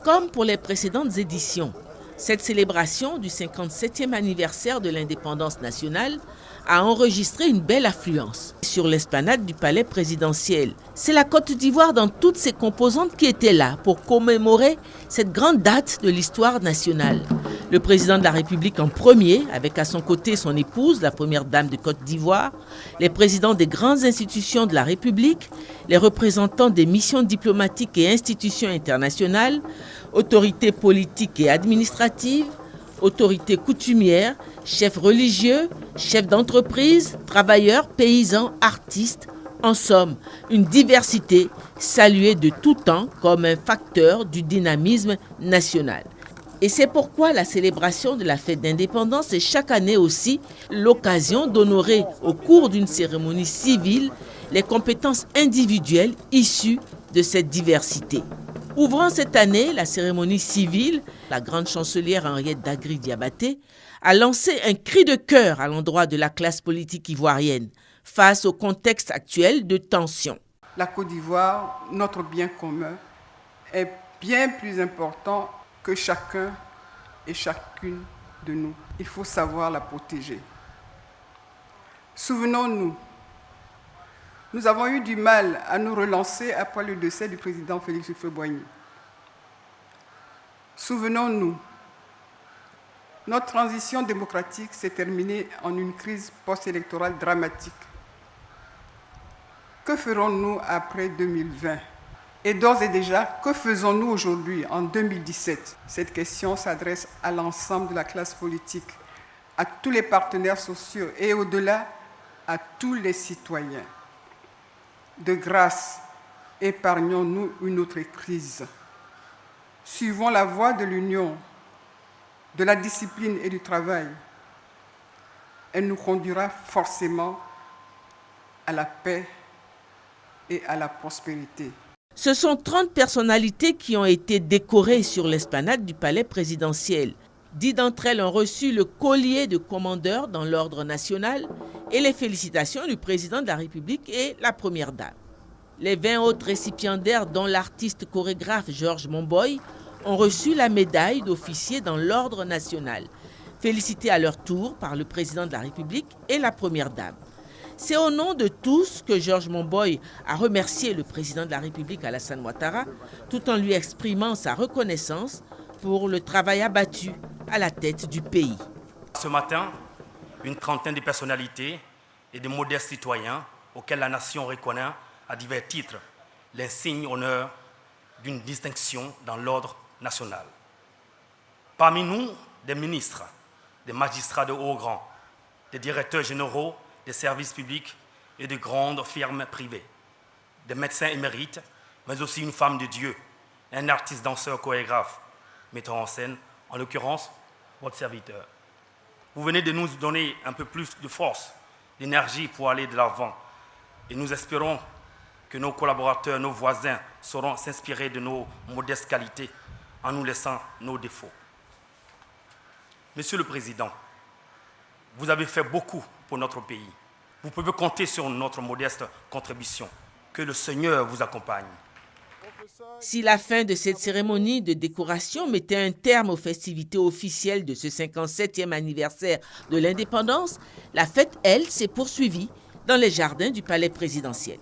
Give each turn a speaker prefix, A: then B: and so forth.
A: Comme pour les précédentes éditions, cette célébration du 57e anniversaire de l'indépendance nationale a enregistré une belle affluence sur l'esplanade du palais présidentiel. C'est la Côte d'Ivoire dans toutes ses composantes qui était là pour commémorer cette grande date de l'histoire nationale. Le président de la République en premier, avec à son côté son épouse, la première dame de Côte d'Ivoire, les présidents des grandes institutions de la République, les représentants des missions diplomatiques et institutions internationales, autorités politiques et administratives, autorités coutumières, chefs religieux, chefs d'entreprise, travailleurs, paysans, artistes. En somme, une diversité saluée de tout temps comme un facteur du dynamisme national. Et c'est pourquoi la célébration de la fête d'indépendance est chaque année aussi l'occasion d'honorer au cours d'une cérémonie civile les compétences individuelles issues de cette diversité. Ouvrant cette année la cérémonie civile, la grande chancelière Henriette Dagri-Diabaté a lancé un cri de cœur à l'endroit de la classe politique ivoirienne face au contexte actuel de tension.
B: La Côte d'Ivoire, notre bien commun, est bien plus important que chacun et chacune de nous. Il faut savoir la protéger. Souvenons-nous, nous avons eu du mal à nous relancer après le décès du président Félix Houphouët-Boigny. Souvenons-nous, notre transition démocratique s'est terminée en une crise post-électorale dramatique. Que ferons-nous après 2020 ? Et d'ores et déjà, que faisons-nous aujourd'hui, en 2017 ? Cette question s'adresse à l'ensemble de la classe politique, à tous les partenaires sociaux et au-delà, à tous les citoyens. De grâce, épargnons-nous une autre crise. Suivons la voie de l'union, de la discipline et du travail. Elle nous conduira forcément à la paix et à la prospérité.
A: Ce sont 30 personnalités qui ont été décorées sur l'esplanade du palais présidentiel. 10 d'entre elles ont reçu le collier de commandeur dans l'ordre national et les félicitations du président de la République et la première dame. Les 20 autres récipiendaires, dont l'artiste chorégraphe Georges Monboy, ont reçu la médaille d'officier dans l'ordre national, félicités à leur tour par le président de la République et la première dame. C'est au nom de tous que Georges Monboy a remercié le président de la République Alassane Ouattara, tout en lui exprimant sa reconnaissance pour le travail abattu à la tête du pays.
C: Ce matin, une trentaine de personnalités et de modestes citoyens auxquels la nation reconnaît à divers titres l'insigne honneur d'une distinction dans l'ordre national. Parmi nous, des ministres, des magistrats de haut rang, des directeurs généraux des services publics et de grandes firmes privées, des médecins émérites, mais aussi une femme de Dieu, un artiste, danseur, chorégraphe, metteur en scène, en l'occurrence, votre serviteur. Vous venez de nous donner un peu plus de force, d'énergie pour aller de l'avant. Et nous espérons que nos collaborateurs, nos voisins sauront s'inspirer de nos modestes qualités en nous laissant nos défauts. Monsieur le Président, vous avez fait beaucoup pour notre pays. Vous pouvez compter sur notre modeste contribution. Que le Seigneur vous accompagne.
A: Si la fin de cette cérémonie de décoration mettait un terme aux festivités officielles de ce 57e anniversaire de l'indépendance, la fête, elle, s'est poursuivie dans les jardins du palais présidentiel.